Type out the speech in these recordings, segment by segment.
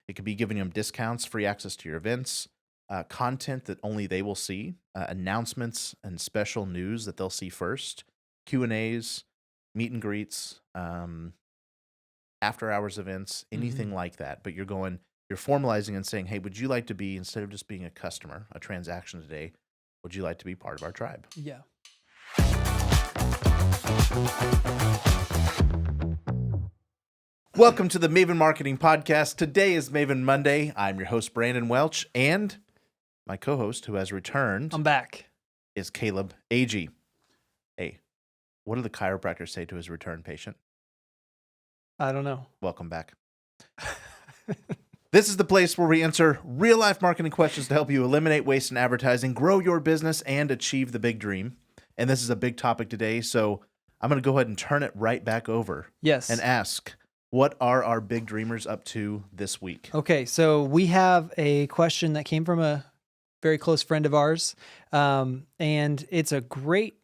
It could be giving them discounts, free access to your events, content that only they will see, announcements and special news that they'll see first, Q&As, meet and greets, after hours events, anything like that. But you're formalizing and saying, hey, would you like to be, instead of just being a customer, a transaction today, would you like to be part of our tribe? Yeah. Welcome to the Maven Marketing Podcast. Today is Maven Monday. I'm your host, Brandon Welch, and my co-host, who has returned, I'm back. is Caleb Agee. Hey, what do the chiropractors say to his return patient? I don't know. Welcome back. This is the place where we answer real-life marketing questions to help you eliminate waste in advertising, grow your business, and achieve the big dream. And this is a big topic today, so I'm going to go ahead and turn it right back over. Yes. And ask, what are our big dreamers up to this week? Okay, so we have a question that came from a very close friend of ours, and it's a great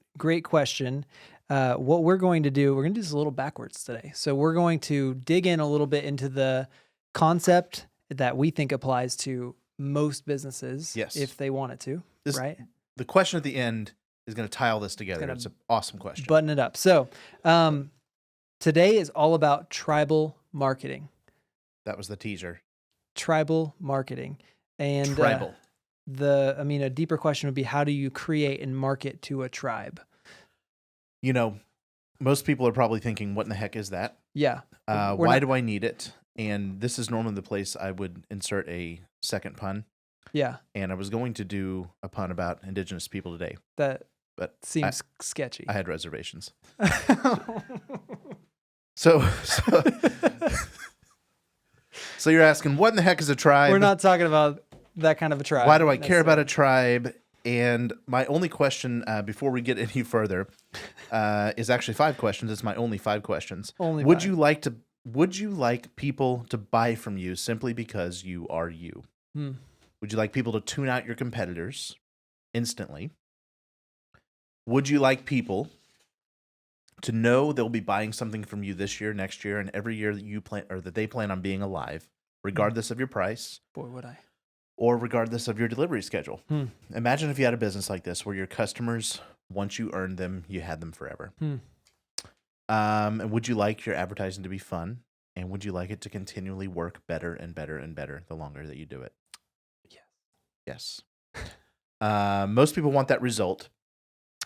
question. What we're going to do this a little backwards today. So we're going to dig in a little bit into the concept that we think applies to most businesses, Yes, if they wanted to, right? The question at the end is going to tie all this together. It's an awesome question. Button it up. So today is all about tribal marketing. That was the teaser. Tribal marketing. And tribal. A deeper question would be, how do you create and market to a tribe? You know, most people are probably thinking, what in the heck is that? Yeah. Why do I need it? And this is normally the place I would insert a second pun. Yeah. And I was going to do a pun about indigenous people today. But seems I sketchy. I had reservations. So you're asking, what in the heck is a tribe? We're not talking about that kind of a tribe. Why do I care about a tribe? And my only question before we get any further is actually 5 questions. It's my only 5 questions. Would you like people to buy from you simply because you are you? Would you like people to tune out your competitors instantly? Would you like people to know they'll be buying something from you this year, next year, and every year that you plan or that they plan on being alive, regardless of your price? Boy, would I. Or regardless of your delivery schedule. Imagine if you had a business like this where your customers, once you earned them, you had them forever. And would you like your advertising to be fun? And would you like it to continually work better and better and better the longer that you do it? Yes. Most people want that result.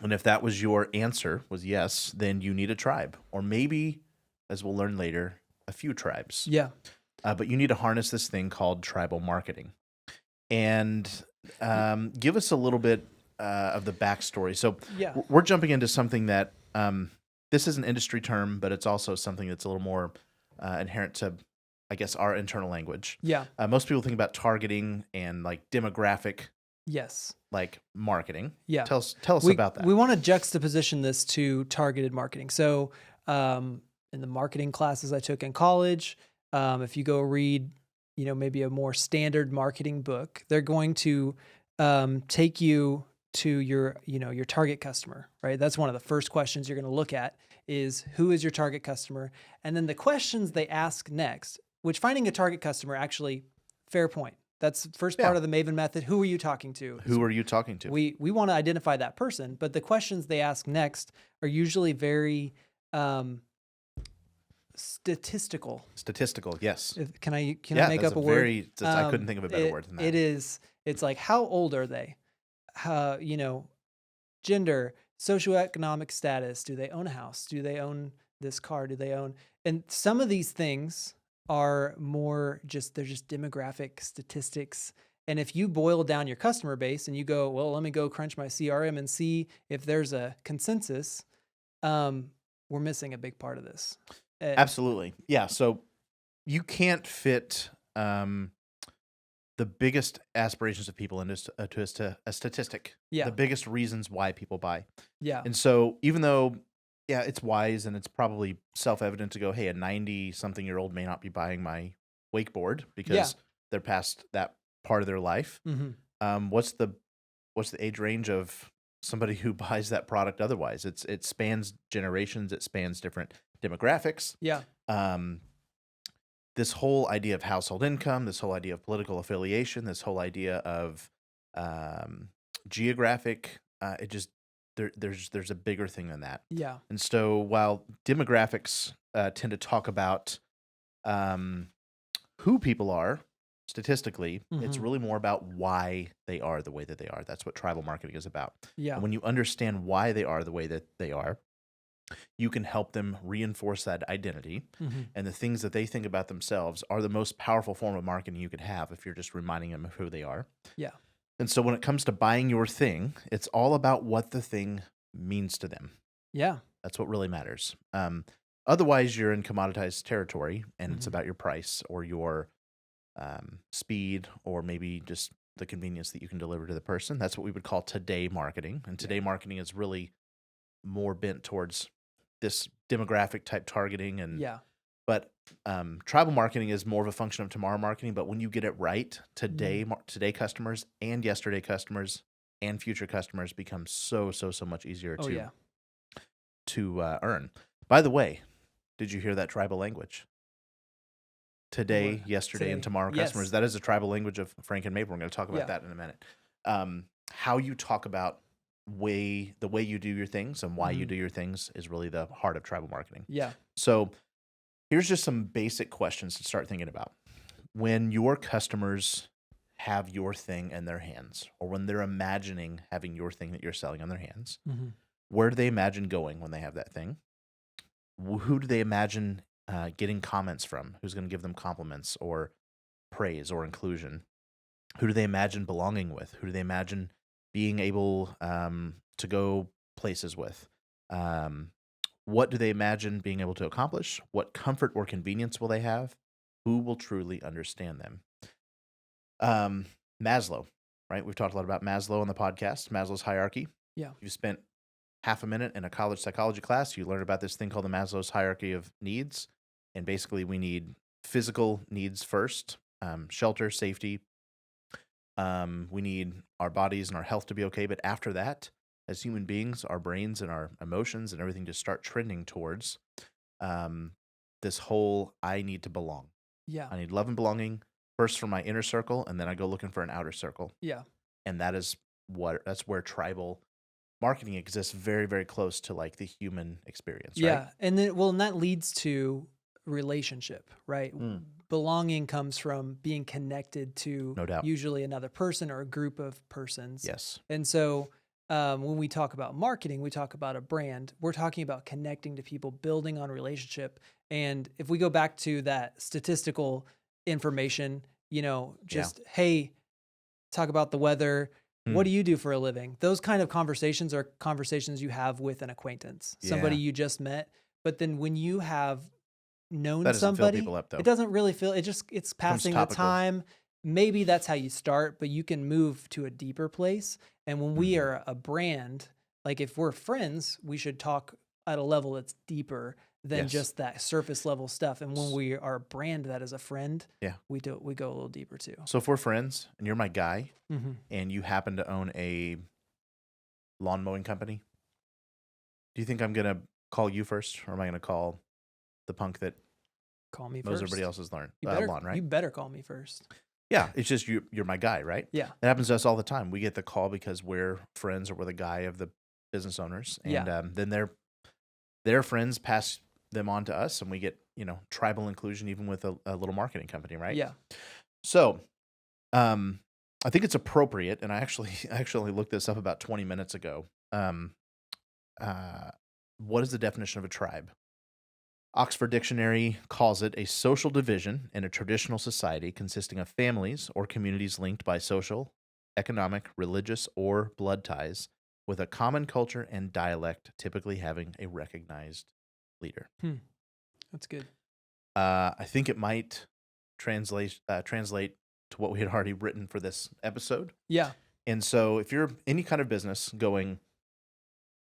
And if that was your answer, was yes, then you need a tribe. Or maybe, as we'll learn later, a few tribes. Yeah. But you need to harness this thing called tribal marketing. And give us a little bit of the backstory. So we're jumping into something that this is an industry term, but it's also something that's a little more inherent to, I guess, our internal language. Yeah. Most people think about targeting and like demographic. Yes. Like marketing. Yeah. Tell us about that. We want to juxtaposition this to targeted marketing. So in the marketing classes I took in college, if you go read maybe a more standard marketing book, they're going to take you to your target customer, right? That's one of the first questions you're going to look at is, who is your target customer? And then the questions they ask next, which finding a target customer, actually, fair point. That's the first part of the Maven method. Who are you talking to? Who are you talking to? We want to identify that person, but the questions they ask next are usually very statistical. Statistical, yes. Can I make up a word? I couldn't think of a better word than that. It's like, how old are they? Gender, socioeconomic status. Do they own a house? Do they own this car? And some of these things are more they're just demographic statistics. And if you boil down your customer base and you go, well, let me go crunch my CRM and see if there's a consensus, we're missing a big part of this. Absolutely. Yeah. So you can't fit the biggest aspirations of people into a statistic. Yeah. The biggest reasons why people buy. Yeah. And so even though, it's wise and it's probably self-evident to go, hey, a 90-something-year-old may not be buying my wakeboard because they're past that part of their life. Mm-hmm. What's the age range of somebody who buys that product otherwise? It spans generations. It spans different demographics. Yeah. this whole idea of household income, this whole idea of political affiliation, this whole idea of geographic, it just there's a bigger thing than that. Yeah. And so while demographics tend to talk about who people are statistically, it's Mhm. really more about why they are the way that they are. That's what tribal marketing is about. Yeah. And when you understand why they are the way that they are, you can help them reinforce that identity. Mhm. And the things that they think about themselves are the most powerful form of marketing you could have if you're just reminding them of who they are. Yeah. And so when it comes to buying your thing, it's all about what the thing means to them. Yeah. That's what really matters. Otherwise, you're in commoditized territory, and it's Mhm. about your price or your speed, or maybe just the convenience that you can deliver to the person. That's what we would call today marketing. And today marketing is really more bent towards this demographic type targeting. And Yeah. but tribal marketing is more of a function of tomorrow marketing. But when you get it right, today customers and yesterday customers and future customers become so much easier Oh, yeah. to earn. By the way, did you hear that tribal language? Today, What? yesterday, and Today. tomorrow Yes. customers. That is a tribal language of Frank and Maple. We're going to talk about Yeah. that in a minute. How you talk about the way you do your things and why you Mhm. do your things is really the heart of tribal marketing. Yeah. So here's just some basic questions to start thinking about. When your customers have your thing in their hands, or when they're imagining having your thing that you're selling on their hands, Mhm. where do they imagine going when they have that thing? Who do they imagine getting comments from? Who's going to give them compliments or praise or inclusion? Who do they imagine belonging with? Who do they imagine being able to go places with? What do they imagine being able to accomplish? What comfort or convenience will they have? Who will truly understand them? Maslow, right? We've talked a lot about Maslow on the podcast, Maslow's hierarchy. Yeah. You spent half a minute in a college psychology class, you learn about this thing called the Maslow's hierarchy of needs. And basically, we need physical needs first, shelter, safety. We need our bodies and our health to be okay. But after that, as human beings, our brains and our emotions and everything just start trending towards this whole I need to belong. Yeah. I need love and belonging first from my inner circle, and then I go looking for an outer circle. Yeah. And that's where tribal marketing exists very, very close to like the human experience, right? Yeah. And then, and that leads to relationship, right? Mm. Belonging comes from being connected to No doubt. usually another person or a group of persons. Yes. And so when we talk about marketing, we talk about a brand. We're talking about connecting to people, building on relationship. And if we go back to that statistical information, hey, talk about the weather. What do you do for a living? Those kind of conversations are conversations you have with an acquaintance, somebody Yeah. you just met. But then when you have known That doesn't fill somebody, people up, though. it doesn't really feel, it's passing the topical. time. Maybe that's how you start, but you can move to a deeper place. And when we are a brand, like if we're friends, we should talk at a level that's deeper than Yes. just that surface level stuff. And when we are a brand that is a friend, Yeah. we go a little deeper too. So if we're friends and you're my guy Mm-hmm. and you happen to own a lawn mowing company, do you think I'm going to call you first, or am I going to call the punk that Call me mows first. everybody else's lawn, right? You better call me first. Yeah, it's just you're my guy, right? Yeah. It happens to us all the time. We get the call because we're friends or we're the guy of the business owners. And Yeah. then their friends pass them on to us, and we get, tribal inclusion even with a little marketing company, right? Yeah. So I think it's appropriate, and I actually looked this up about 20 minutes ago. What is the definition of a tribe? Oxford Dictionary calls it a social division in a traditional society consisting of families or communities linked by social, economic, religious, or blood ties with a common culture and dialect, typically having a recognized leader. That's good. I think it might translate to what we had already written for this episode. Yeah. And so if you're any kind of business going,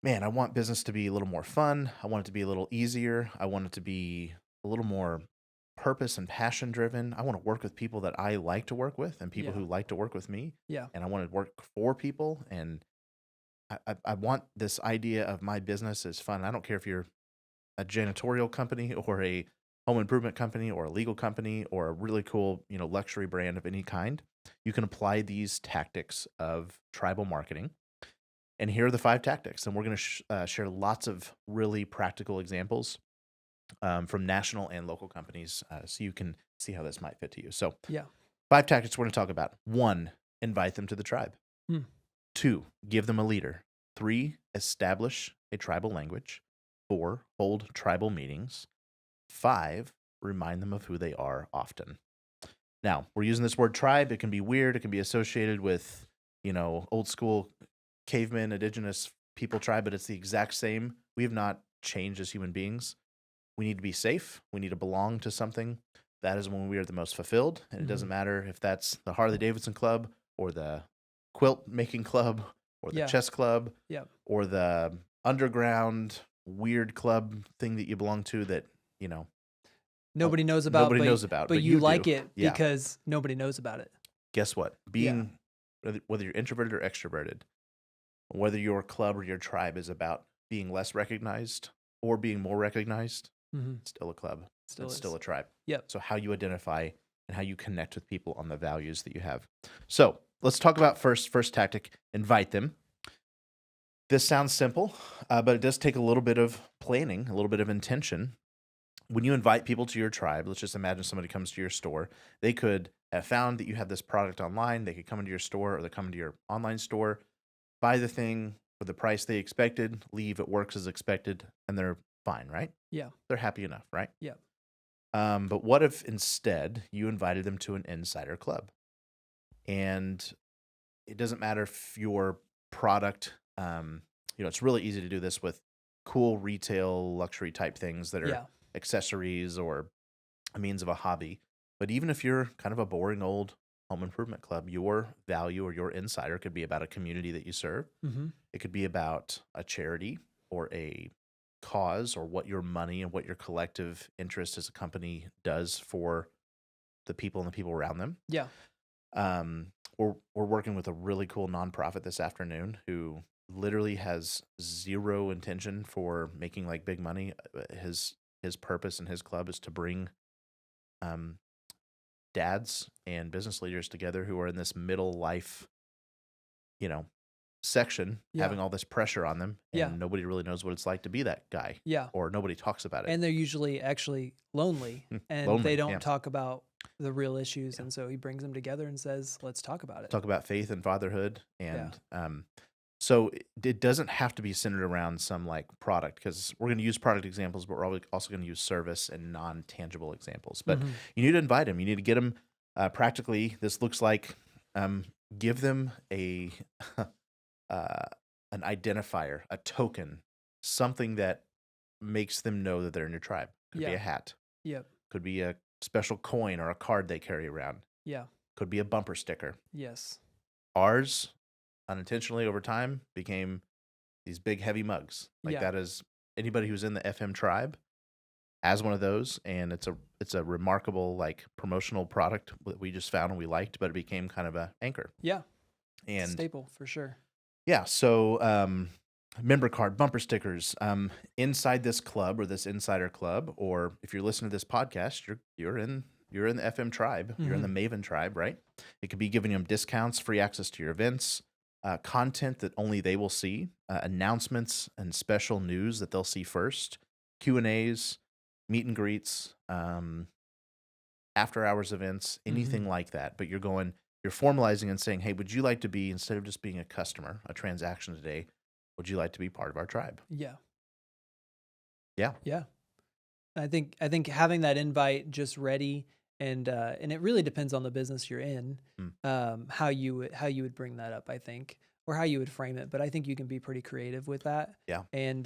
man, I want business to be a little more fun. I want it to be a little easier. I want it to be a little more purpose and passion driven. I want to work with people that I like to work with and people who like to work with me. Yeah. And I want to work for people. And I want this idea of my business is fun. I don't care if you're a janitorial company or a home improvement company or a legal company or a really cool, luxury brand of any kind, you can apply these tactics of tribal marketing. And here are the 5 tactics. And we're going to share lots of really practical examples from national and local companies so you can see how this might fit to you. So, Yeah. 5 tactics we're going to talk about. 1, invite them to the tribe. 2, give them a leader. 3, establish a tribal language. 4, hold tribal meetings. 5, remind them of who they are often. Now, we're using this word tribe. It can be weird. It can be associated with, old school caveman, indigenous people tribe, but it's the exact same. We have not changed as human beings. We need to be safe. We need to belong to something. That is when we are the most fulfilled. And it doesn't matter if that's the Harley Davidson Club or the quilt making club or the chess club or the underground weird club thing that you belong to that, nobody knows about. But you like do. it because nobody knows about it. Guess what? Whether you're introverted or extroverted, whether your club or your tribe is about being less recognized or being more recognized, it's still a club. It's still a tribe. Yep. So how you identify and how you connect with people on the values that you have. So let's talk about first tactic, invite them. This sounds simple, but it does take a little bit of planning, a little bit of intention. When you invite people to your tribe, let's just imagine somebody comes to your store. They could have found that you have this product online. They could come into your store or they come into your online store, buy the thing for the price they expected, leave, it works as expected, and they're fine, right? Yeah. They're happy enough, right? Yeah. But what if instead you invited them to an insider club? And it doesn't matter if your product, it's really easy to do this with cool retail luxury type things that are accessories or a means of a hobby. But even if you're kind of a boring old home improvement club, your value or your insider could be about a community that you serve. It could be about a charity or a cause or what your money and what your collective interest as a company does for the people and the people around them. Yeah. We're working with a really cool nonprofit this afternoon who literally has zero intention for making like big money. His purpose in his club is to bring dads and business leaders together who are in this middle life, section, having all this pressure on them, and nobody really knows what it's like to be that guy. Yeah. Or nobody talks about it. And they're usually actually lonely, and they don't talk about the real issues. And so he brings them together and says, let's talk about it. Talk about faith and fatherhood. And so it doesn't have to be centered around some like product, because we're going to use product examples, but we're also going to use service and non-tangible examples. But you need to invite them. You need to get them practically. This looks like give them an identifier, a token, something that makes them know that they're in your tribe. Could be a hat. Yep. Could be a special coin or a card they carry around. Yeah. Could be a bumper sticker. Yes. Ours, unintentionally over time, became these big heavy mugs. That is, anybody who's in the FM tribe has one of those, and it's a remarkable like promotional product that we just found and we liked, but it became kind of a anchor. Yeah. And staple for sure. Yeah, so member card, bumper stickers, inside this club or this insider club, or if you're listening to this podcast, you're in the FM tribe, you're in the Maven tribe, right? It could be giving them discounts, free access to your events, content that only they will see, announcements and special news that they'll see first, Q&As, meet and greets, after hours events, anything like that. But you're formalizing and saying, hey, would you like to be, instead of just being a customer, a transaction today, would you like to be part of our tribe? Yeah. Yeah. Yeah. I think having that invite just ready, and it really depends on the business you're in, how you would bring that up, I think, or how you would frame it. But I think you can be pretty creative with that. Yeah. And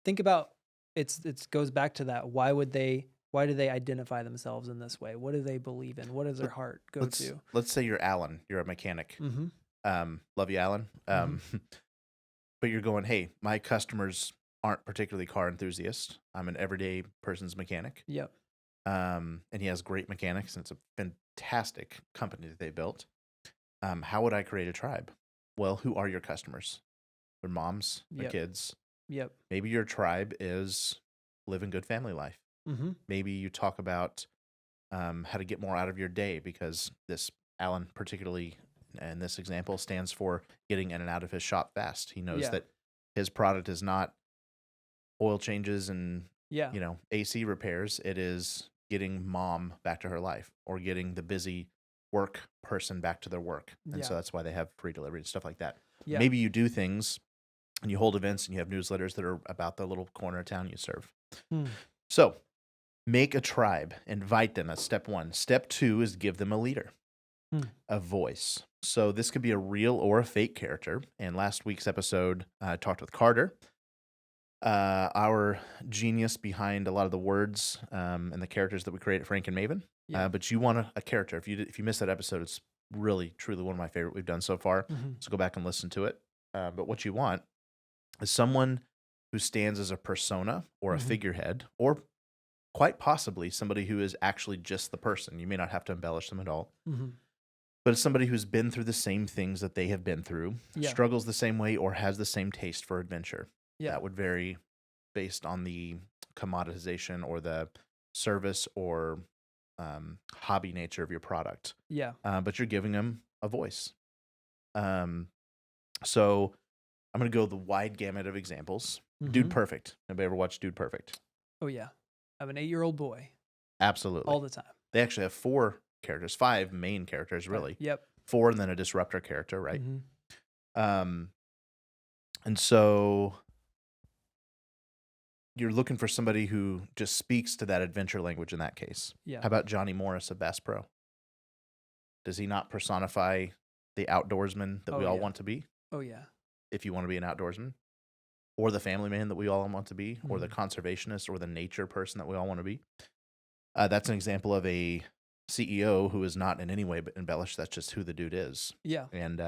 think about it goes back to that. Why do they identify themselves in this way? What do they believe in? What does their heart go to? Let's say you're Alan. You're a mechanic. Love you, Alan. But you're going, hey, my customers aren't particularly car enthusiasts. I'm an everyday person's mechanic. Yep. And he has great mechanics, and it's a fantastic company that they built. How would I create a tribe? Well, who are your customers? Their moms, their kids. Yep. Maybe your tribe is living good family life. Mm-hmm. Maybe you talk about how to get more out of your day, because this Alan, particularly in this example, stands for getting in and out of his shop fast. He knows that his product is not oil changes and AC repairs. It is getting mom back to her life, or getting the busy work person back to their work. And so that's why they have free delivery and stuff like that. Yeah. Maybe you do things and you hold events and you have newsletters that are about the little corner of town you serve. So make a tribe, invite them. That's step one. Step two is give them a leader, a voice. So this could be a real or a fake character. And last week's episode, I talked with Carter, our genius behind a lot of the words and the characters that we create at Frank and Maven. Yeah. But you want a character. If you missed that episode, it's really, truly one of my favorite we've done so far. So go back and listen to it. But what you want is someone who stands as a persona or a figurehead, or quite possibly somebody who is actually just the person. You may not have to embellish them at all. But it's somebody who's been through the same things that they have been through, struggles the same way, or has the same taste for adventure. Yeah. That would vary based on the commoditization or the service or hobby nature of your product. Yeah. But you're giving them a voice. So I'm going to go the wide gamut of examples. Dude Perfect. Anybody ever watched Dude Perfect? Oh, yeah. I have an 8-year-old boy. Absolutely. All the time. They actually have 4 characters, 5 main characters, really. Yep. 4 and then a disruptor character, right? And so you're looking for somebody who just speaks to that adventure language in that case. Yeah. How about Johnny Morris of Bass Pro? Does he not personify the outdoorsman that we all want to be? Oh, yeah. If you want to be an outdoorsman, or the family man that we all want to be, or the conservationist, or the nature person that we all want to be. That's an example of a CEO who is not in any way but embellished. That's just who the dude is. Yeah. And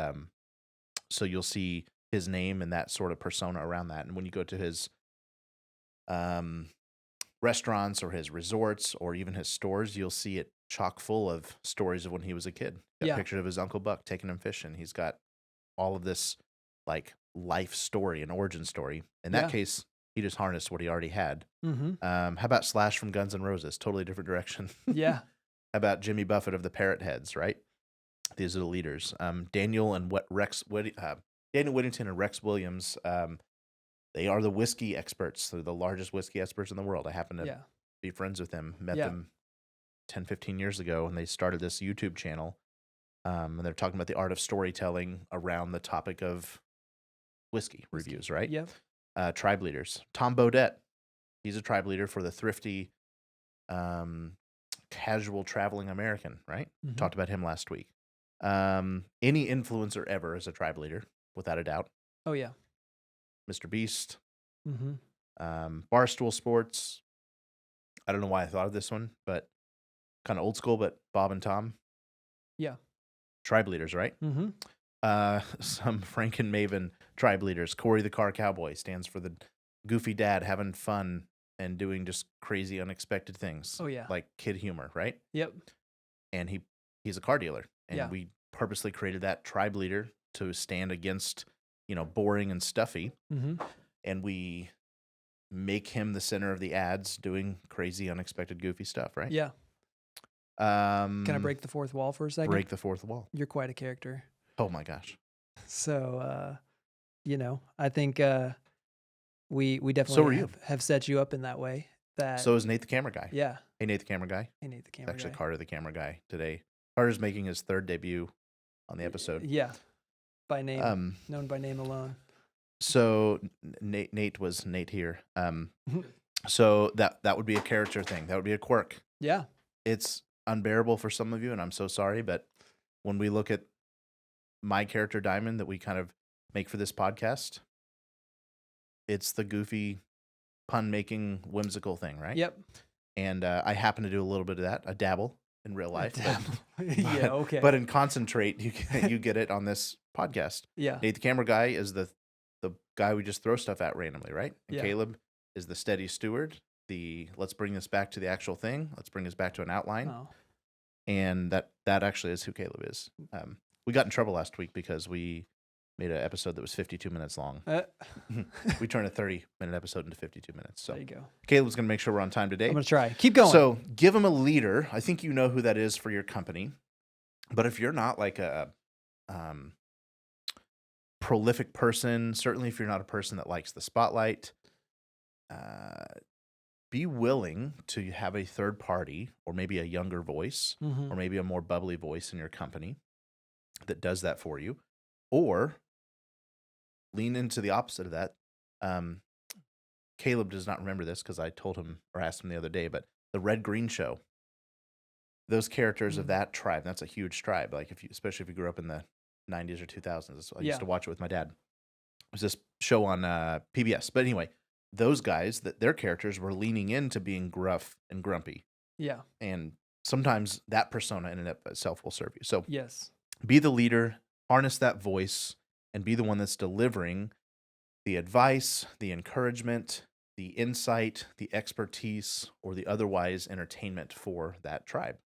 so you'll see his name and that sort of persona around that. And when you go to his restaurants or his resorts or even his stores, you'll see it chock full of stories of when he was a kid. Got pictures of his Uncle Buck taking him fishing. He's got all of this like life story, an origin story. In that case, he just harnessed what he already had. How about Slash from Guns N' Roses? Totally different direction. Yeah. How about Jimmy Buffett of the Parrot Heads, right? These are the leaders. Daniel Whittington and Rex Williams, they are the whiskey experts. They're the largest whiskey experts in the world. I happen to be friends with them, met them 10, 15 years ago, and they started this YouTube channel. And they're talking about the art of storytelling around the topic of whiskey reviews, right? Yeah. Tribe leaders. Tom Bodett, he's a tribe leader for the thrifty, casual traveling American, right? Talked about him last week. Any influencer ever is a tribe leader, without a doubt. Oh, yeah. Mr. Beast. Barstool Sports. I don't know why I thought of this one, but kind of old school, but Bob and Tom. Yeah. Tribe leaders, right? Some Frank and Maven tribe leaders. Corey the Car Cowboy stands for the goofy dad having fun and doing just crazy, unexpected things. Oh, yeah. Like kid humor, right? Yep. And he's a car dealer. And we purposely created that tribe leader to stand against, boring and stuffy. And we make him the center of the ads doing crazy, unexpected, goofy stuff, right? Yeah. Can I break the fourth wall for a second? Break the fourth wall. You're quite a character. Oh, my gosh. So, I think we definitely have set you up in that way. So is Nate the camera guy. Yeah. Hey, Nate the camera guy. Hey, Nate the camera guy. Actually, Carter the camera guy today. Carter's making his 3rd debut on the episode. Yeah. By name. Known by name alone. So Nate was Nate here. So that would be a character thing. That would be a quirk. Yeah. It's unbearable for some of you, and I'm so sorry, but when we look at my character Diamond that we kind of make for this podcast, it's the goofy, pun-making, whimsical thing, right? Yep. And I happen to do a little bit of that. I dabble in real life. Yeah, okay. But in concentrate, you get it on this podcast. Yeah. Nate the camera guy is the guy we just throw stuff at randomly, right? And Caleb is the steady steward. Let's bring this back to the actual thing. Let's bring this back to an outline. Oh. And that actually is who Caleb is. We got in trouble last week because we Made an episode that was 52 minutes long. We turned a 30-minute episode into 52 minutes. So there you go. Caleb's going to make sure we're on time today. I'm going to try. Keep going. So give them a leader. I think you know who that is for your company. But if you're not like a prolific person, certainly if you're not a person that likes the spotlight, be willing to have a third party or maybe a younger voice or maybe a more bubbly voice in your company that does that for you. Or lean into the opposite of that. Caleb does not remember this because I told him or asked him the other day, but the Red Green Show, those characters of that tribe, that's a huge tribe. Like especially if you grew up in the 90s or 2000s. I used to watch it with my dad. It was this show on PBS. But anyway, those guys, their characters were leaning into being gruff and grumpy. Yeah. And sometimes that persona in and of itself will serve you. So yes, be the leader, harness that voice, and be the one that's delivering the advice, the encouragement, the insight, the expertise, or the otherwise entertainment for that tribe.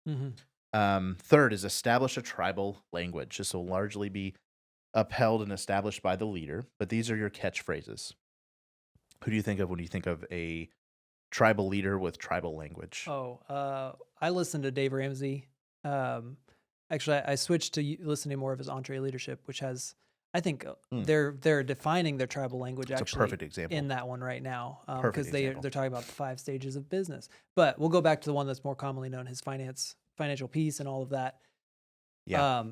Third is establish a tribal language. This will largely be upheld and established by the leader, but these are your catchphrases. Who do you think of when you think of a tribal leader with tribal language? I listened to Dave Ramsey. Actually, I switched to listening more of his Entree Leadership, which has, I think, they're defining their tribal language. It's actually a perfect example in that one right now, because they're talking about the 5 stages of business. But we'll go back to the one that's more commonly known, his financial piece and all of that. Yeah.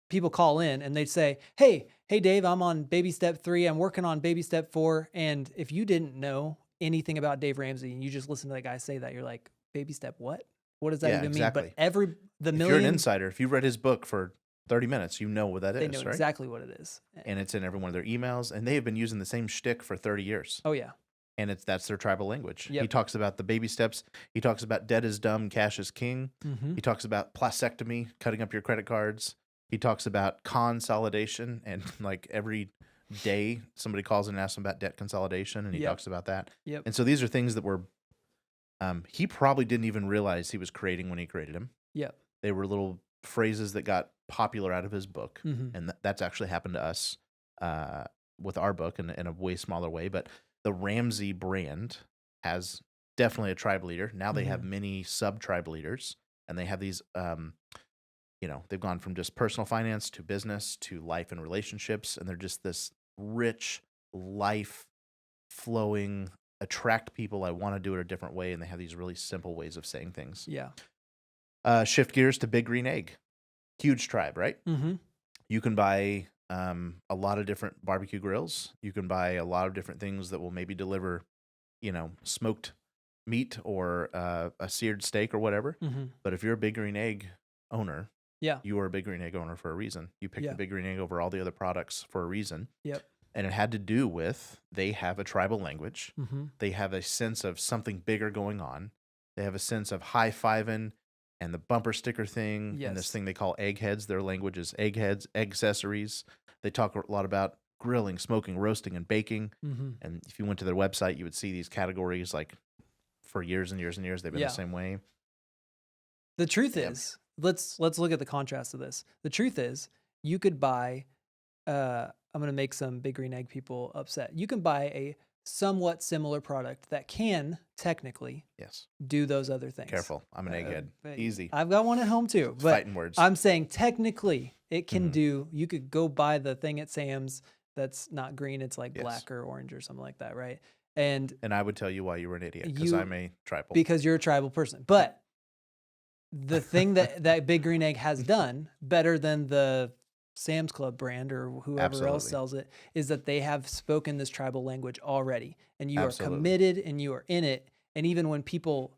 People call in and they'd say, hey, Dave, I'm on baby step 3. I'm working on baby step 4. And if you didn't know anything about Dave Ramsey and you just listen to that guy say that, you're like, baby step what? What does that even mean? But if you're an insider, if you've read his book for 30 minutes, you know what that is, right? They know exactly what it is. And it's in every one of their emails, and they have been using the same shtick for 30 years. Oh, yeah. And that's their tribal language. Yep. He talks about the baby steps. He talks about debt is dumb, cash is king. He talks about plastectomy, cutting up your credit cards. He talks about consolidation, and like every day somebody calls in and asks him about debt consolidation, and he talks about that. Yep. And so these are things that were he probably didn't even realize he was creating when he created them. Yep. They were little phrases that got popular out of his book, and that's actually happened to us with our book in a way smaller way. But the Ramsey brand has definitely a tribe leader. Now they have many sub-tribe leaders, and they have these, they've gone from just personal finance to business to life and relationships, and they're just this rich, life-flowing, attract people. I want to do it a different way, and they have these really simple ways of saying things. Yeah. Shift gears to Big Green Egg. Huge tribe, right? You can buy a lot of different barbecue grills. You can buy a lot of different things that will maybe deliver, smoked meat or a seared steak or whatever. But if you're a Big Green Egg owner, you are a Big Green Egg owner for a reason. You picked the Big Green Egg over all the other products for a reason. Yep. And it had to do with they have a tribal language. They have a sense of something bigger going on. They have a sense of high-fiving and the bumper sticker thing and this thing they call eggheads. Their language is eggheads, egg accessories. They talk a lot about grilling, smoking, roasting, and baking. And if you went to their website, you would see these categories like for years and years and years. They've been the same way. The truth is, let's look at the contrast of this. The truth is, you could buy, I'm going to make some Big Green Egg people upset. You can buy a somewhat similar product that can technically do those other things. Careful. I'm an egghead. Easy. I've got one at home too. But fighting words. I'm saying technically it can do, you could go buy the thing at Sam's that's not green. It's like black or orange or something like that, right? And I would tell you why you were an idiot, because I'm a tribal. Because you're a tribal person. But the thing that Big Green Egg has done better than the Sam's Club brand or whoever else sells it is that they have spoken this tribal language already, and you are committed and you are in it. And even when people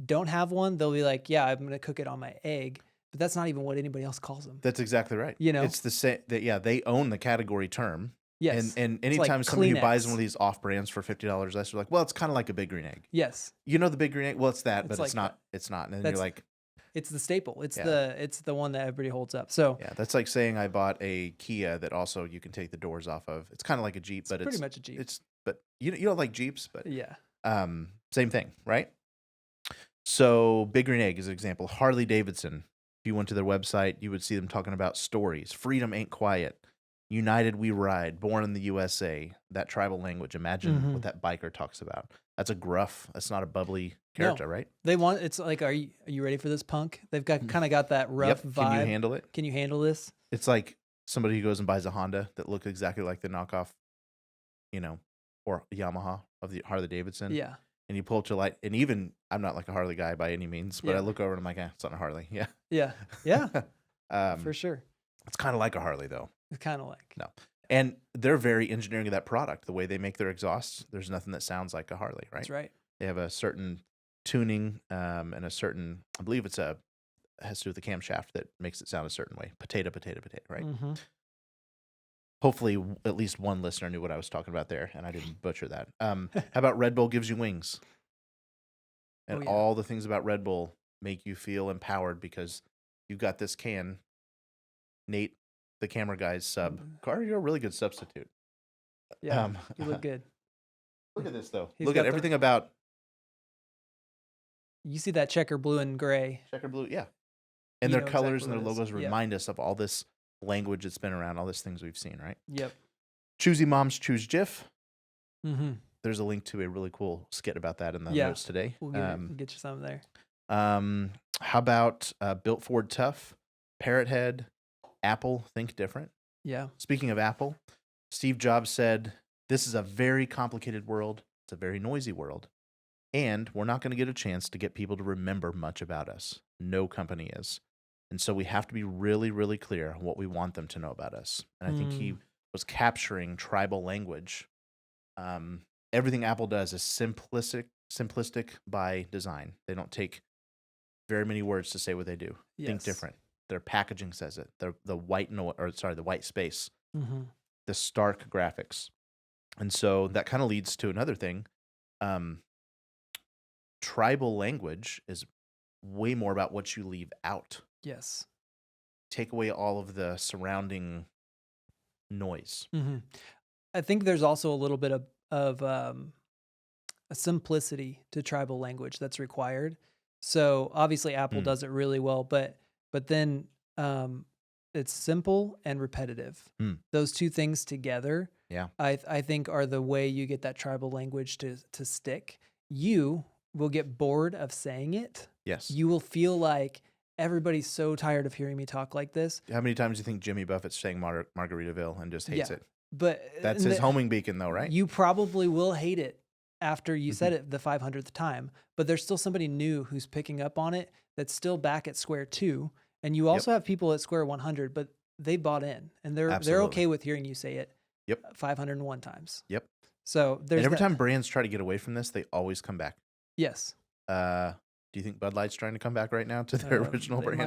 don't have one, they'll be like, yeah, I'm going to cook it on my egg, but that's not even what anybody else calls them. That's exactly right. It's the same that, they own the category term. Yes. And anytime somebody who buys one of these off brands for $50 less, you're like, well, it's kind of like a Big Green Egg. Yes. You know the Big Green Egg? Well, it's that, but it's not. It's not. And then you're like, it's the staple. It's the one that everybody holds up. So that's like saying I bought a Kia that also you can take the doors off of. It's kind of like a Jeep, but it's pretty much a Jeep. But you don't like Jeeps, but same thing, right? So Big Green Egg is an example. Harley Davidson. If you went to their website, you would see them talking about stories. Freedom ain't quiet. United We Ride, Born in the USA, that tribal language. Imagine what that biker talks about. That's a gruff, that's not a bubbly character, right? It's like, are you ready for this, punk? They've got kind of got that rough vibe. Can you handle it? Can you handle this? It's like somebody who goes and buys a Honda that looks exactly like the knockoff, or Yamaha of the Harley Davidson. Yeah. And you pull up to a light, and even I'm not like a Harley guy by any means, but I look over and I'm like, it's not a Harley. Yeah. Yeah. Yeah. For sure. It's kind of like a Harley though. It's kind of like. No. And they're very engineering of that product. The way they make their exhausts, there's nothing that sounds like a Harley, right? That's right. They have a certain tuning and a certain, I believe has to do with the camshaft that makes it sound a certain way. Potato, right? Mm-hmm. Hopefully at least one listener knew what I was talking about there, and I didn't butcher that. How about Red Bull gives you wings? And all the things about Red Bull make you feel empowered because you got this can. Nate, the camera guy's sub. Carter, you're a really good substitute. Yeah, you look good. Look at this, though. Look at everything about... You see that checker blue and gray. Checker blue, yeah. And their colors and their logos remind us of all this language that's been around, all these things we've seen, right? Yep. Choosy Moms Choose Jif. Mm-hmm. There's a link to a really cool skit about that in the notes today. We'll get you some there. How about Built Ford Tough, Parrot Head, Apple, Think Different? Yeah. Speaking of Apple, Steve Jobs said, this is a very complicated world. It's a very noisy world. And we're not going to get a chance to get people to remember much about us. No company is. And so we have to be really, really clear on what we want them to know about us. And I think he was capturing tribal language. Everything Apple does is simplistic by design. They don't take very many words to say what they do. Yes. Think different. Their packaging says it. The white space. Mm-hmm. The stark graphics. And so that kind of leads to another thing. Tribal language is way more about what you leave out. Yes. Take away all of the surrounding noise. Mm-hmm. I think there's also a little bit of a simplicity to tribal language that's required. So obviously Apple does it really well, but then it's simple and repetitive. Those two things together, I think are the way you get that tribal language to stick. You will get bored of saying it. Yes. You will feel like everybody's so tired of hearing me talk like this. How many times do you think Jimmy Buffett's saying Margaritaville and just hates it? But that's his homing beacon, though, right? You probably will hate it after you said it the 500th time, but there's still somebody new who's picking up on it that's still back at square two. And you also have people at square 100, but they bought in and they're okay with hearing you say it 501 times. Yep. So there's and every time brands try to get away from this, they always come back. Yes. Do you think Bud Light's trying to come back right now to their original brand?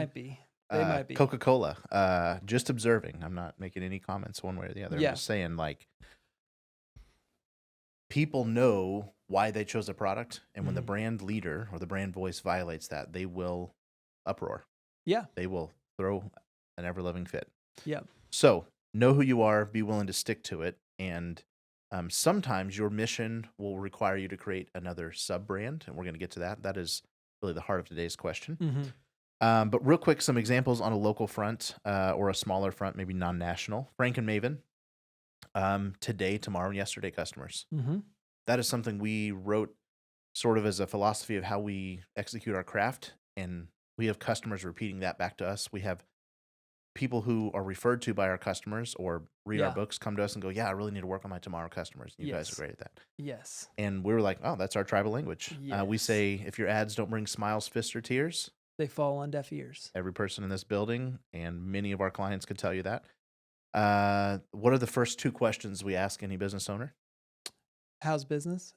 They might be. Coca-Cola, just observing. I'm not making any comments one way or the other. I'm just saying, like, people know why they chose a product, and when the brand leader or the brand voice violates that, they will uproar. Yeah. They will throw an ever-loving fit. Yeah. So, know who you are, be willing to stick to it, and sometimes your mission will require you to create another sub-brand, and we're going to get to that. That is really the heart of today's question. Mm-hmm. But real quick, some examples on a local front or a smaller front, maybe non-national. Frank and Maven, today, tomorrow, and yesterday customers. Mm-hmm. That is something we wrote sort of as a philosophy of how we execute our craft, and we have customers repeating that back to us. We have people who are referred to by our customers or read our books come to us and go, I really need to work on my tomorrow customers. You guys are great at that. Yes. And we were like, oh, that's our tribal language. Yes. We say, if your ads don't bring smiles, fists, or tears, they fall on deaf ears. Every person in this building and many of our clients could tell you that. What are the first two questions we ask any business owner? How's business?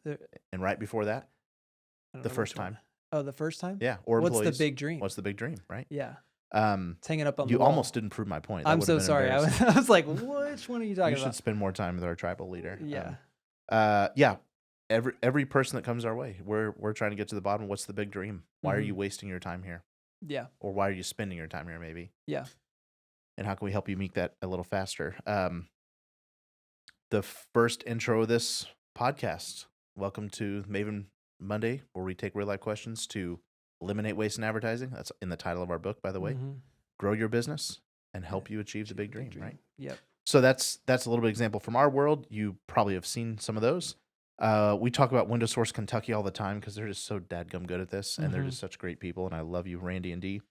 And right before that, the first time. Oh, the first time? Yeah. Or what's employees. the big dream? What's the big dream, right? Yeah. It's hanging up on the wall. You almost didn't prove my point. I'm so sorry. I was like, which one are you talking about? You should spend more time with our tribal leader. Yeah. Every person that comes our way, we're trying to get to the bottom. What's the big dream? Why are you wasting your time here? Yeah. Or why are you spending your time here, maybe? Yeah. And how can we help you meet that a little faster? The first intro of this podcast. Welcome to Maven Monday, where we take real life questions to eliminate waste in advertising. That's in the title of our book, by the way. Grow your business and help you achieve the big dream, right? Yep. So that's a little bit example from our world. You probably have seen some of those. We talk about Window Source Kentucky all the time because they're just so dadgum good at this, and they're just such great people. And I love you, Randy and Dee.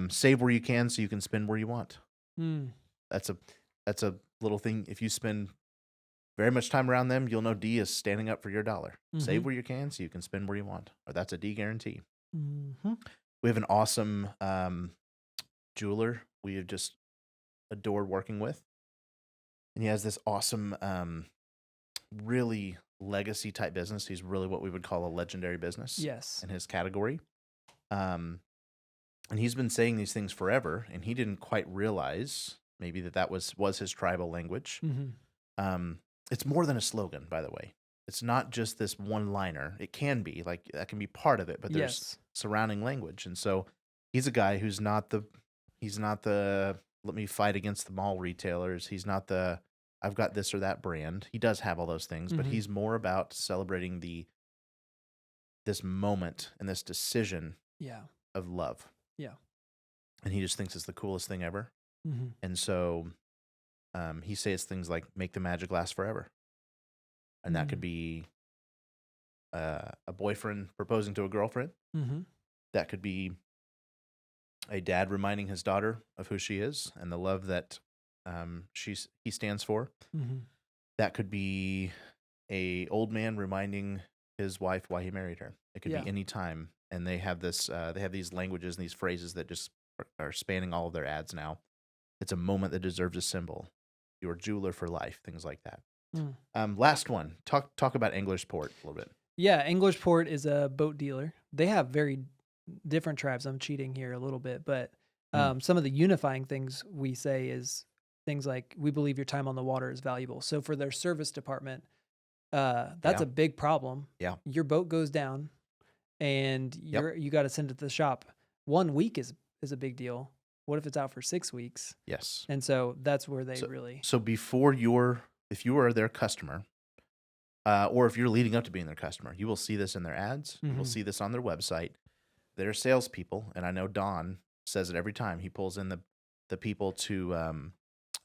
Save where you can so you can spend where you want. Mm. That's a little thing. If you spend very much time around them, you'll know D is standing up for your dollar. Save where you can so you can spend where you want. Or that's a D guarantee. We have an awesome jeweler we have just adored working with. And he has this awesome, really legacy type business. He's really what we would call a legendary business. Yes. In his category. And he's been saying these things forever, and he didn't quite realize maybe that was his tribal language. It's more than a slogan, by the way. It's not just this one-liner. It can be, like, that can be part of it, but there's surrounding language. And so he's a guy who's not the let me fight against the mall retailers. He's not the I've got this or that brand. He does have all those things, but he's more about celebrating this moment and this decision of love. Yeah. And he just thinks it's the coolest thing ever. And so he says things like, make the magic last forever. And that could be a boyfriend proposing to a girlfriend. That could be a dad reminding his daughter of who she is and the love that he stands for. That could be a old man reminding his wife why he married her. It could be any time. And they have this. They have these languages and these phrases that just are spanning all of their ads now. It's a moment that deserves a symbol. Your jeweler for life. Things like that. Last one. Talk about Englishport a little bit. Yeah, Englishport is a boat dealer. They have very different tribes. I'm cheating here a little bit, but some of the unifying things we say is things like, we believe your time on the water is valuable. So for their service department, that's a big problem. Yeah. Your boat goes down and you got to send it to the shop. 1 week is a big deal. What if it's out for 6 weeks? Yes. And so that's where they really. So if you are their customer, or if you're leading up to being their customer, you will see this in their ads. You will see this on their website. Their salespeople, and I know Don says it every time. He pulls in the people to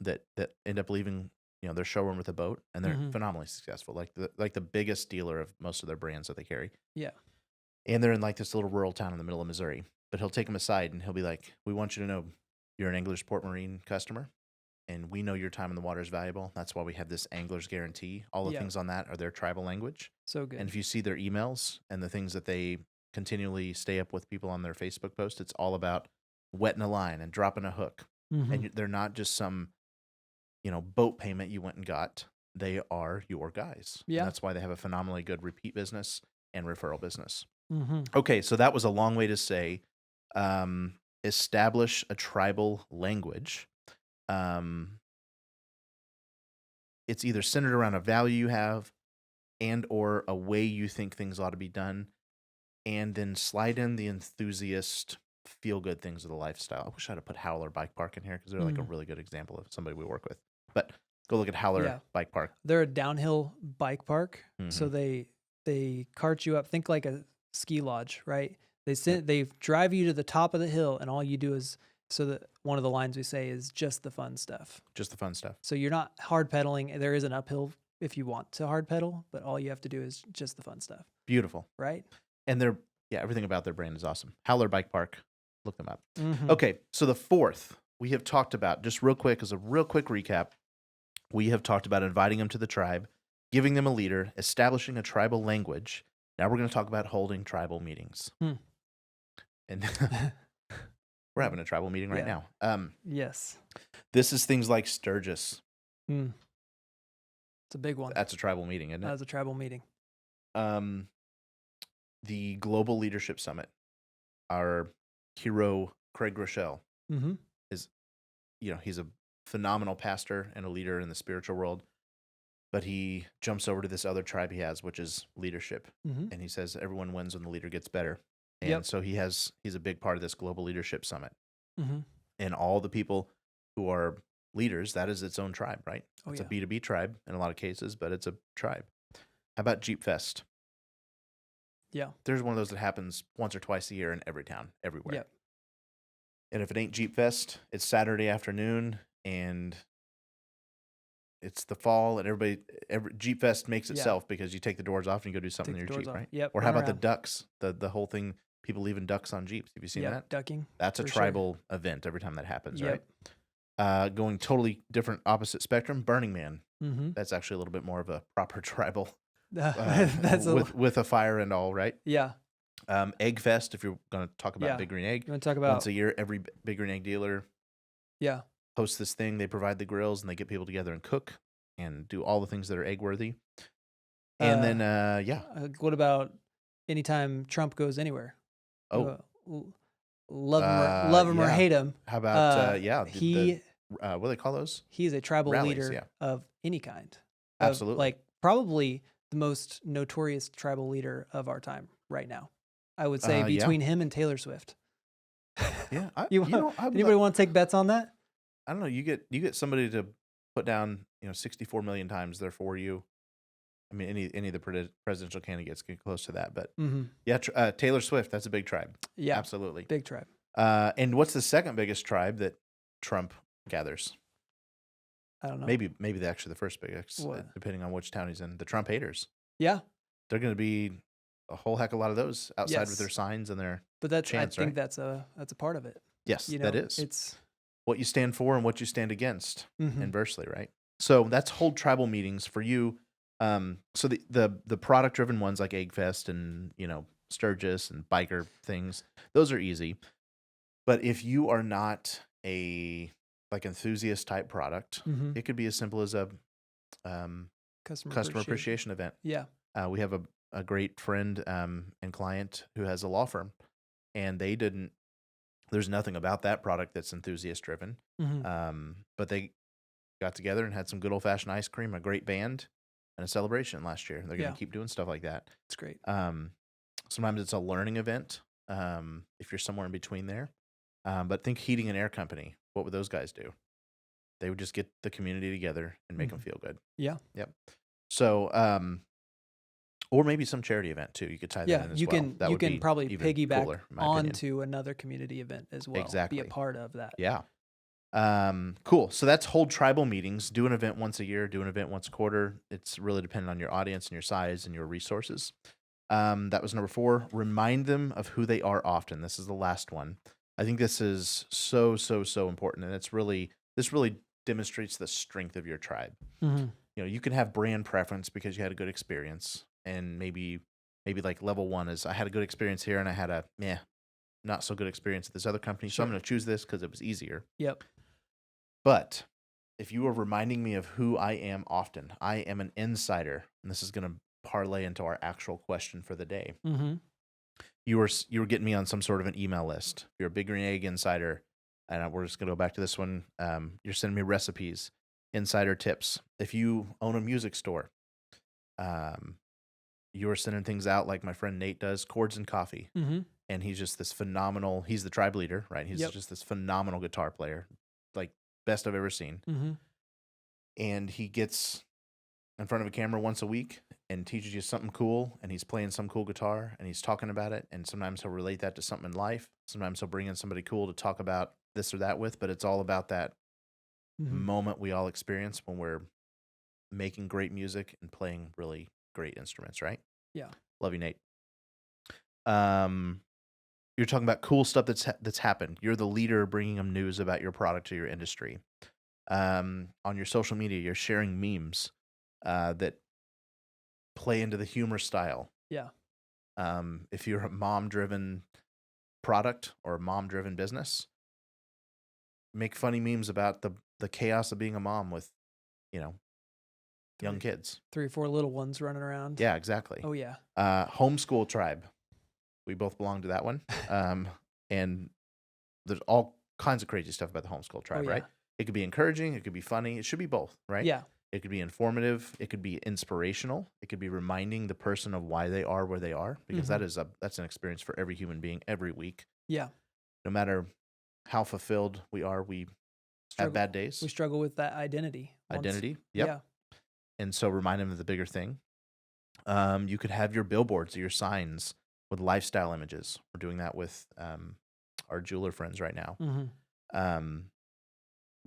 that end up leaving their showroom with a boat, and they're phenomenally successful. Like the biggest dealer of most of their brands that they carry. Yeah. And they're in like this little rural town in the middle of Missouri. But he'll take them aside and he'll be like, "We want you to know you're an Englishport Marine customer, and we know your time in the water is valuable. That's why we have this angler's guarantee. All the things on that are their tribal language. So good. And if you see their emails and the things that they continually stay up with people on their Facebook post, it's all about wetting a line and dropping a hook. And they're not just some, boat payment you went and got. They are your guys. Yeah. And that's why they have a phenomenally good repeat business and referral business. Okay, so that was a long way to say establish a tribal language. It's either centered around a value you have and or a way you think things ought to be done, and then slide in the enthusiast feel-good things of the lifestyle. I wish I had put Howler Bike Park in here because they're like a really good example of somebody we work with. But go look at Howler Bike Park. They're a downhill bike park, so they cart you up. Think like a ski lodge, right? They drive you to the top of the hill, and all you do is that one of the lines we say is just the fun stuff. Just the fun stuff. So you're not hard pedaling. There is an uphill if you want to hard pedal, but all you have to do is just the fun stuff. Beautiful, right? And everything about their brand is awesome. Howler Bike Park, look them up. Okay, so the fourth we have talked about, just real quick as a real quick recap, we have talked about inviting them to the tribe, giving them a leader, establishing a tribal language. Now we're going to talk about holding tribal meetings. And we're having a tribal meeting right now. Yes. This is things like Sturgis. It's a big one. That's a tribal meeting, isn't it? That's a tribal meeting. The Global Leadership Summit. Our hero, Craig Rochelle, is, he's a phenomenal pastor and a leader in the spiritual world. But he jumps over to this other tribe he has, which is leadership. And he says everyone wins when the leader gets better. And so he's a big part of this Global Leadership Summit. And all the people who are leaders, that is its own tribe, right? It's a B2B tribe in a lot of cases, but it's a tribe. How about Jeep Fest? Yeah. There's one of those that happens once or twice a year in every town, everywhere. Yep. And if it ain't Jeep Fest, it's Saturday afternoon, and it's the fall and every Jeep Fest makes Yeah. itself because you take the doors off and you go do something in Take your the Jeep, doors off. right? Yep, Or how run about the around. ducks? The whole thing, people leaving ducks on Jeeps. Have you seen Yep, that? ducking. That's a for sure. tribal event every time that happens, Yep. right? Going totally different opposite spectrum, Burning Man. Mm-hmm. That's actually a little bit more of a proper tribal That's with a fire and all, right? yeah. Egg Fest, if you're going to talk about Yeah. Big Green Egg. You want to talk Once about a year, every Big Green Egg dealer yeah. hosts this thing. They provide the grills and they get people together and cook and do all the things that are egg worthy. And then, what about anytime Trump goes anywhere? Oh, love him or yeah. hate him. How about he what do they call those? he's a tribal Rallies, leader yeah. of any kind. Absolutely. Like probably the most notorious tribal leader of our time right now. I would say between him and Taylor Swift. Yeah. Anybody want to take bets on that? I don't know. You get somebody to put down 64 million times they're for you. I mean, any of the presidential candidates get close to that, but Taylor Swift, that's a big tribe. Yeah, absolutely, big tribe. And what's the second biggest tribe that Trump gathers? I don't know. Maybe actually the first biggest, What? depending on which town he's in. The Trump haters. Yeah, they're going to be a whole heck of a lot of those outside with Yes. their signs and their. but that's chance, I think right? that's a part of it. Yes, that is. It's what you stand for and what you stand against, mhm. inversely, right? So that's hold tribal meetings for you. So the product driven ones like Egg Fest and Sturgis and biker things, those are easy. But if you are not a enthusiast type product, Mhm. it could be as simple as a customer appreciation event. Yeah. We have a great friend and client who has a law firm, and there's nothing about that product that's enthusiast driven. Mhm. But they got together and had some good old fashioned ice cream, a great band, and a celebration last year. They're going to keep doing stuff like that. It's great. Sometimes it's a learning event if you're somewhere in between there. But think heating and air company. What would those guys do? They would just get the community together and make them feel good. Yeah. Yep. So, or maybe some charity event too. You could tie that in as you well. can That you would can be probably even piggyback cooler, in my opinion. onto another community event as well. Exactly. Be a part of that. Yeah. Cool. So that's hold tribal meetings. Do an event once a year. Do an event once a quarter. It's really dependent on your audience and your size and your resources. That was number 4. Remind them of who they are often. This is the last one. I think this is so important, and this really demonstrates the strength of your tribe. Mm-hmm. You can have brand preference because you had a good experience, and maybe like level 1 is I had a good experience here and I had a not so good experience at this other company, so I'm going to choose this because it was easier. Yep. But if you are reminding me of who I am often, I am an insider, and this is going to parlay into our actual question for the day. Mm-hmm. You were getting me on some sort of an email list. You're a Big Green Egg insider, and we're just going to go back to this one. You're sending me recipes, insider tips. If you own a music store, you are sending things out like my friend Nate does, Chords and Coffee. Mm-hmm. And he's just this phenomenal, he's the tribe leader, right? He's Yep. just this phenomenal guitar player, like best I've ever seen. Mm-hmm. And he gets in front of a camera once a week and teaches you something cool, and he's playing some cool guitar and he's talking about it. And sometimes he'll relate that to something in life. Sometimes he'll bring in somebody cool to talk about this or that with, but it's all about that moment we all experience when we're making great music and playing really great instruments, right? Yeah. Love you, Nate. You're talking about cool stuff that's happened. You're the leader bringing them news about your product or your industry. On your social media, you're sharing memes that play into the humor style. Yeah. If you're a mom-driven product or a mom-driven business, make funny memes about the chaos of being a mom with, young kids. 3 or 4 little ones running around. Yeah, exactly. Oh yeah. Homeschool tribe. We both belong to that one. And there's all kinds of crazy stuff about the homeschool tribe, right? It could be encouraging. It could be funny. It should be both, right? Yeah. It could be informative. It could be inspirational. It could be reminding the person of why they are where they are, because that's an experience for every human being every week. Yeah. No matter how fulfilled we are, we have bad days. We struggle with that identity. Yep. Yeah. And so remind them of the bigger thing. You could have your billboards or your signs with lifestyle images. We're doing that with our jeweler friends right now. Mm-hmm.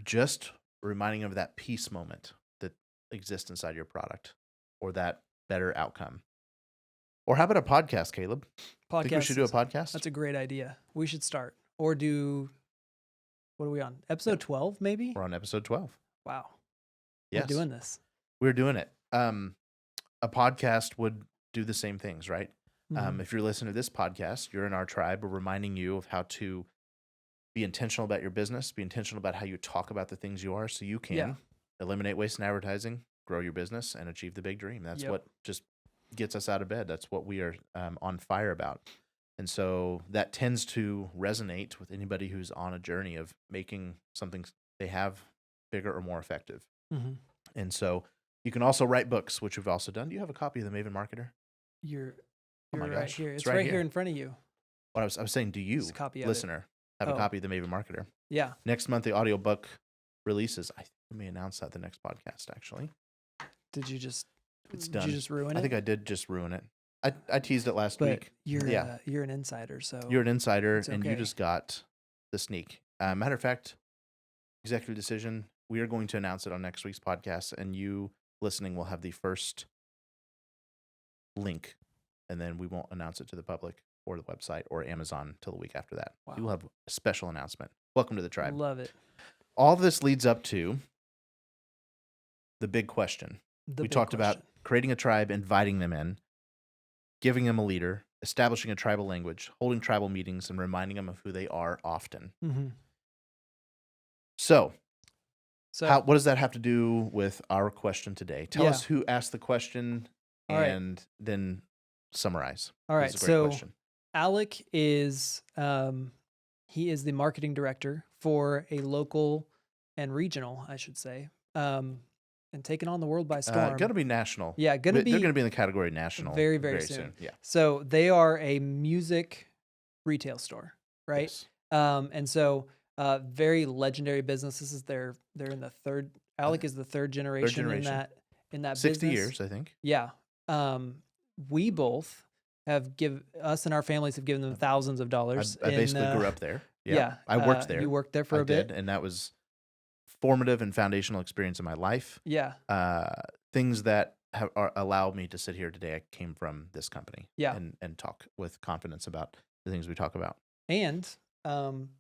Just reminding them of that peace moment, that exist inside your product or that better outcome. Or how about a podcast, Caleb? Think we should do a podcast? That's a great idea. We should start. Or do, what are we on? Episode 12, maybe? We're on episode 12. Wow. Yes. We're doing this. We're doing it. A podcast would do the same things, right? Mhm. If you're listening to this podcast, you're in our tribe. We're reminding you of how to be intentional about your business, be intentional about how you talk about the things you are so you can eliminate waste in advertising, grow your business, and achieve the big dream. That's what just gets us out of bed. That's what we are on fire about. And so that tends to resonate with anybody who's on a journey of making something they have bigger or more effective. Mhm. And so you can also write books, which we've also done. Do you have a copy of The Maven Marketer? You're Oh my right gosh. here. It's It's right right here. here in front of you. What I was saying, do you, Just a copy of it. listener, have a Oh. copy of The Maven Marketer? Yeah. Next month, the audiobook releases. I think we may announce that the next podcast, actually. Did you just It's did done. you just ruin it? I think I did just ruin it. I teased it last but week. you're an insider, so You're an insider, it's and you okay. just got the sneak. Matter of fact, executive decision, we are going to announce it on next week's podcast, and you listening will have the first link, and then we won't announce it to the public or the website or Amazon until the week after that. Wow. You will have a special announcement. Welcome to the tribe. Love it. All this leads up to the big question. The We big talked about question. creating a tribe, inviting them in, giving them a leader, establishing a tribal language, holding tribal meetings, and reminding them of who they are often. Mhm. So, So what does that have to do with our question today? Tell us who asked the question, All right. and then summarize. all right. This is a great So question. Alec is he is the marketing director for a local and regional, I should say, and taking on the world by storm. Going to be national. Yeah, They're going to be in the category national very, very soon. Yeah. So they are a music retail store, right? Yes. And so very legendary business. This is they're in the third. Alec is the third generation in that 60 business. years, I think. Yeah. We both have us and our families have given them thousands of dollars. I basically grew up there. Yeah. I worked there. You worked there for a did, bit. and that was formative and foundational experience in my life. Yeah. Things that allowed me to sit here today, I came from this company. Yeah. And talk with confidence about the things we talk about. And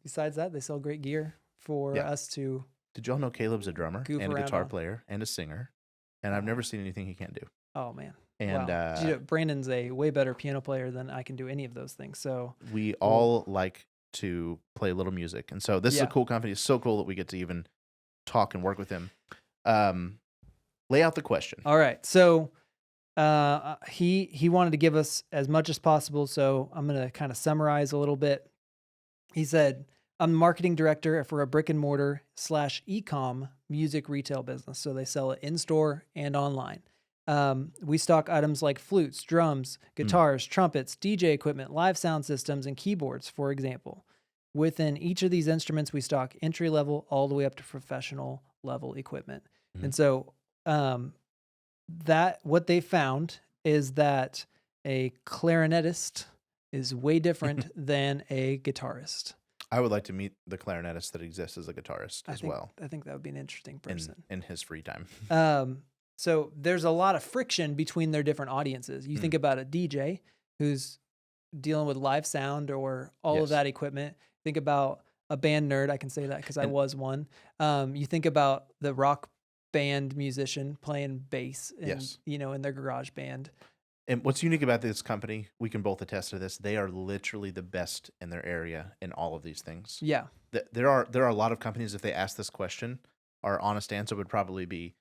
besides that, they sell great gear for us to. Did y'all know Caleb's a drummer goof and a around guitar on. player and a singer? And I've never seen anything he can't do. Oh man. And wow. Brandon's a way better piano player than I can do any of those things. So we all like to play a little music. And so this is a cool company. It's so cool that we get to even talk and work with him. Lay out the question. All right. So he wanted to give us as much as possible. So I'm going to kind of summarize a little bit. He said, I'm the marketing director for a brick and mortar / e-com music retail business. So they sell it in store and online. We stock items like flutes, drums, guitars, trumpets, DJ equipment, live sound systems, and keyboards, for example. Within each of these instruments, we stock entry level all the way up to professional level equipment. Mm-hmm. And so that what they found is that a clarinetist is way different than a guitarist. I would like to meet the clarinetist that exists as a guitarist as well. I think that would be an interesting person. In his free time. So there's a lot of friction between their different audiences. You think about a DJ who's dealing with live sound or all of that equipment. Think about a band nerd. I can say that because I was one. You think about the rock band musician playing bass in their garage band. And what's unique about this company, we can both attest to this, they are literally the best in their area in all of these things. Yeah. There are a lot of companies, if they ask this question, our honest answer would probably be,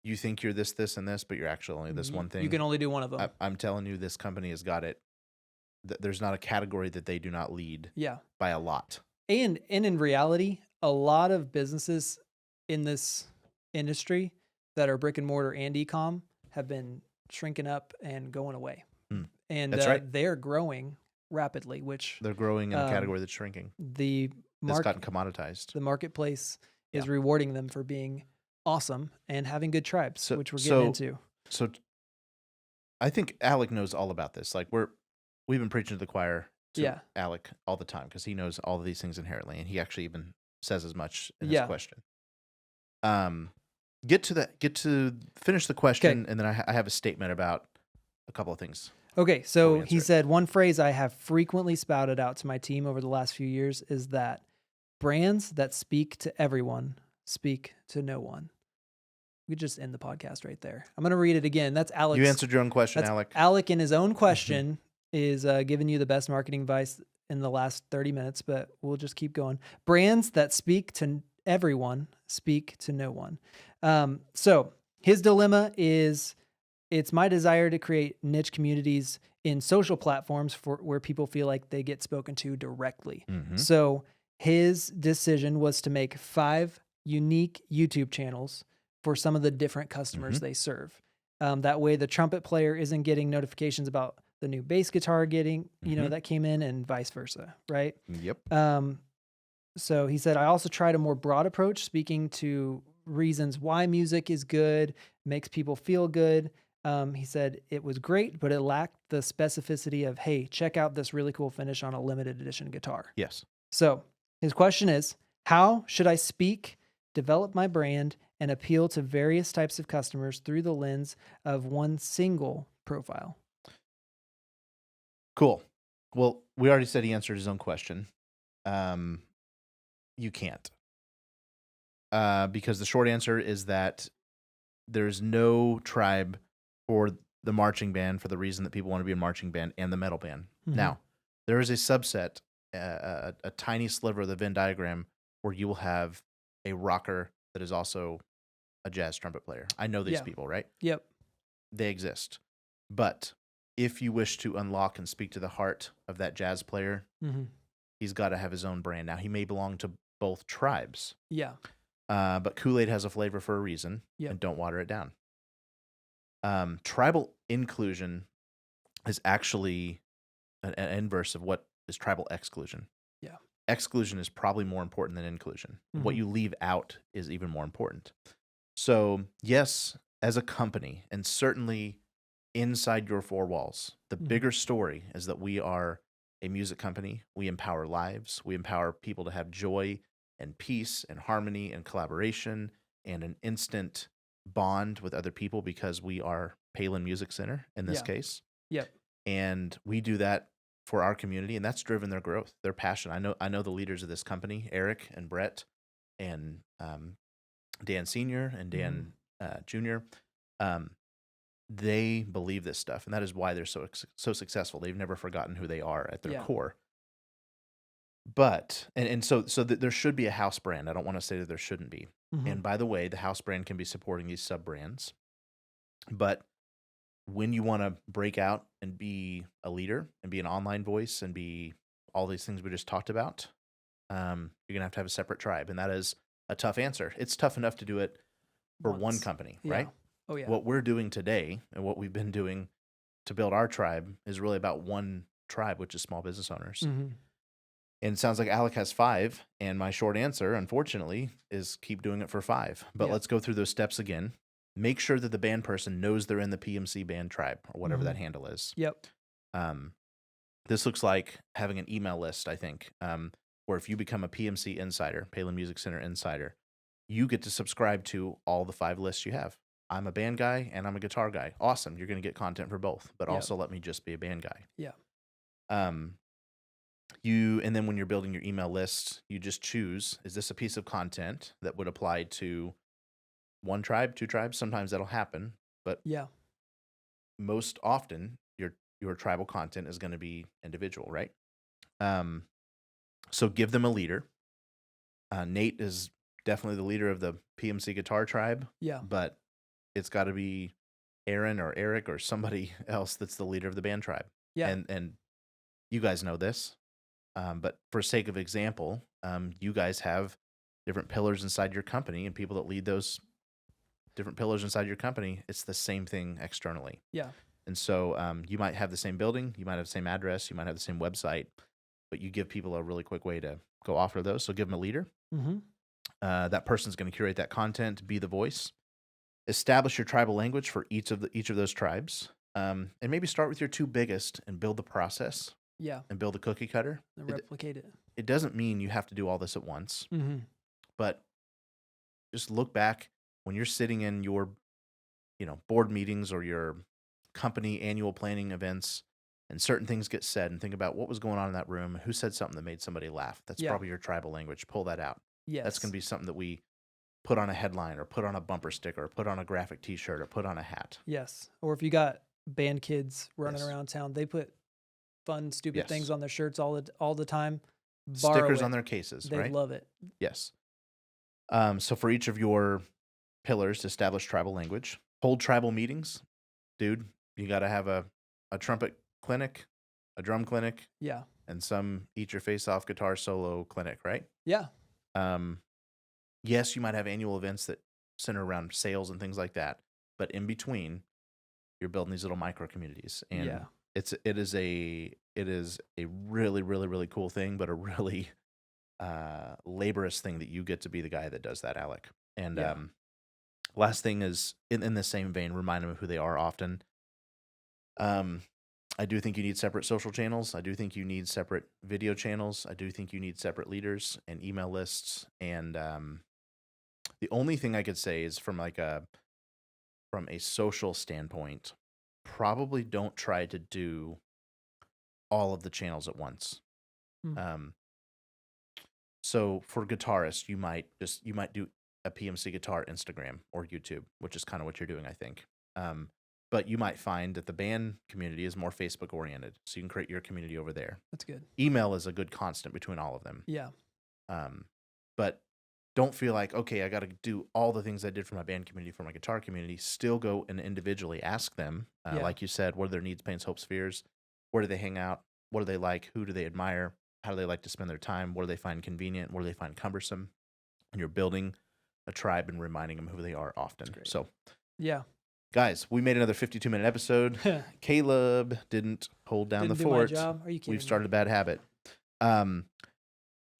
you think you're this, this, and this, but you're actually only this one thing. You can only do one of them. I'm telling you, this company has got it. There's not a category that they do not lead by a lot. And in reality, a lot of businesses in this industry that are brick and mortar and e-com have been shrinking up and going away. And that's right. They're growing rapidly, which they're growing in a category that's shrinking. It's gotten commoditized. The marketplace is rewarding them for being awesome and having good tribes, which we're getting into. So I think Alec knows all about this. Like we've been preaching to the choir to Alec all the time because he knows all of these things inherently, and he actually even says as much in his question. Get to finish the question, and then I have a statement about a couple of things. Okay, so he said, one phrase I have frequently spouted out to my team over the last few years is that brands that speak to everyone speak to no one. We could just end the podcast right there. I'm going to read it again. That's Alex. You answered your own question, That's Alec. Alec in his own question is giving you the best marketing advice in the last 30 minutes, but we'll just keep going. Brands that speak to everyone speak to no one. So his dilemma is, it's my desire to create niche communities in social platforms where people feel like they get spoken to directly. So his decision was to make 5 unique YouTube channels for some of the different customers they serve. That way the trumpet player isn't getting notifications about the new bass guitar that came in, and vice versa, right? Yep. So he said, I also tried a more broad approach, speaking to reasons why music is good, makes people feel good. He said it was great, but it lacked the specificity of, hey, check out this really cool finish on a limited edition guitar. Yes. So his question is, how should I speak, develop my brand, and appeal to various types of customers through the lens of one single profile? Cool. Well, we already said he answered his own question. You can't. Because the short answer is that there's no tribe for the marching band for the reason that people want to be a marching band and the metal band. Now, there is a subset, a tiny sliver of the Venn diagram where you will have a rocker that is also a jazz trumpet player. I know these people, right? Yep. They exist. But if you wish to unlock and speak to the heart of that jazz player, he's got to have his own brand. Now, he may belong to both tribes. Yeah. But Kool-Aid has a flavor for a reason, and don't water it down. Tribal inclusion is actually an inverse of what is tribal exclusion. Yeah. Exclusion is probably more important than inclusion. What you leave out is even more important. So, yes, as a company, and certainly inside your 4 walls, the bigger story is that we are a music company. We empower lives. We empower people to have joy and peace and harmony and collaboration and an instant bond with other people because we are Palin Music Center in this case. Yep. And we do that for our community, and that's driven their growth, their passion. I know the leaders of this company, Eric and Brett and Dan Sr. and Dan Jr. They believe this stuff, and that is why they're so successful. They've never forgotten who they are at their core. But so there should be a house brand. I don't want to say that there shouldn't be. And by the way, the house brand can be supporting these sub brands. But when you want to break out and be a leader and be an online voice and be all these things we just talked about, you're gonna have a separate tribe, and that is a tough answer. It's tough enough to do it for one company, right? Oh yeah. What we're doing today and what we've been doing to build our tribe is really about one tribe, which is small business owners. And it sounds like Alec has 5, and my short answer, unfortunately, is keep doing it for 5. But let's go through those steps again. Make sure that the band person knows they're in the PMC band tribe or whatever that handle is. Yep. This looks like having an email list, I think, where if you become a PMC insider, Palin Music Center insider, you get to subscribe to all the 5 lists you have. I'm a band guy and I'm a guitar guy. Awesome. You're going to get content for both, but also let me just be a band guy. Yeah. And then when you're building your email list, you just choose, is this a piece of content that would apply to 1 tribe, 2 tribes? Sometimes that'll happen, but most often your tribal content is going to be individual, right? So give them a leader. Nate is definitely the leader of the PMC guitar tribe. Yeah. But it's got to be Aaron or Eric or somebody else that's the leader of the band tribe. Yeah. And you guys know this. But for sake of example, you guys have different pillars inside your company, and people that lead those different pillars inside your company, it's the same thing externally. Yeah. And so you might have the same building, you might have the same address, you might have the same website, but you give people a really quick way to go offer those. So give them a leader. That person's going to curate that content, be the voice. Establish your tribal language for each of those tribes, and maybe start with your 2 biggest and build the process. Yeah. And build a cookie cutter. And replicate it. It doesn't mean you have to do all this at once, but just look back when you're sitting in your, board meetings or your company annual planning events and certain things get said, and think about what was going on in that room, who said something that made somebody laugh. That's probably your tribal language. Pull that out. That's going to be something that we put on a headline or put on a bumper sticker or put on a graphic t-shirt or put on a hat. Yes. Or if you got band kids running around town, they put fun, stupid things on their shirts all the time. Stickers on their cases, they right? love it. Yes. So for each of your pillars, establish tribal language. Hold tribal meetings. Dude, you got to have a trumpet clinic, a drum clinic, and some eat your face off guitar solo clinic, right? Yeah. Yes, you might have annual events that center around sales and things like that, but in between, you're building these little micro communities, and it is a really, really, really cool thing, but a really laborious thing that you get to be the guy that does that, Alec. And last thing is, in the same vein, remind them of who they are often. I do think you need separate social channels. I do think you need separate video channels. I do think you need separate leaders and email lists. And the only thing I could say is from a social standpoint, probably don't try to do all of the channels at once. So for guitarists, you might do a PMC guitar Instagram or YouTube, which is kind of what you're doing, I think. But you might find that the band community is more Facebook oriented, so you can create your community over there. That's good. Email is a good constant between all of them. Yeah. But don't feel like, okay, I got to do all the things I did for my band community, for my guitar community. Still go and individually ask them, like you said, what are their needs, pains, hopes, fears? Where do they hang out? What do they like? Who do they admire? How do they like to spend their time? What do they find convenient? What do they find cumbersome? And you're building a tribe and reminding them who they are often. So, guys, we made another 52-minute episode. Caleb didn't hold down the fort. My job. Are you kidding We've started a bad habit.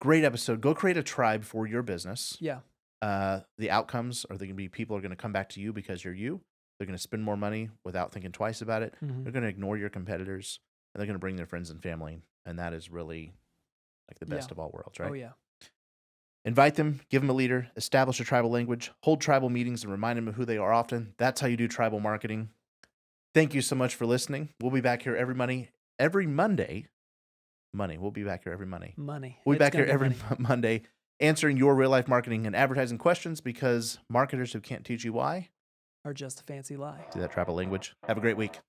Great episode. Go create a tribe for your business. Yeah. The outcomes are going to be people are going to come back to you because you're you. They're going to spend more money without thinking twice about it. They're going to ignore your competitors, and they're going to bring their friends and family. And that is really like the best of all worlds, right? Oh, yeah. Invite them, give them a leader, establish a tribal language, hold tribal meetings, and remind them of who they are often. That's how you do tribal marketing. Thank you so much for listening. We'll be back here every Monday. We'll be back here every Monday. We'll be back here every Monday answering your real-life marketing and advertising questions, because marketers who can't teach you why are just a fancy lie. Do that tribal language. Have a great week.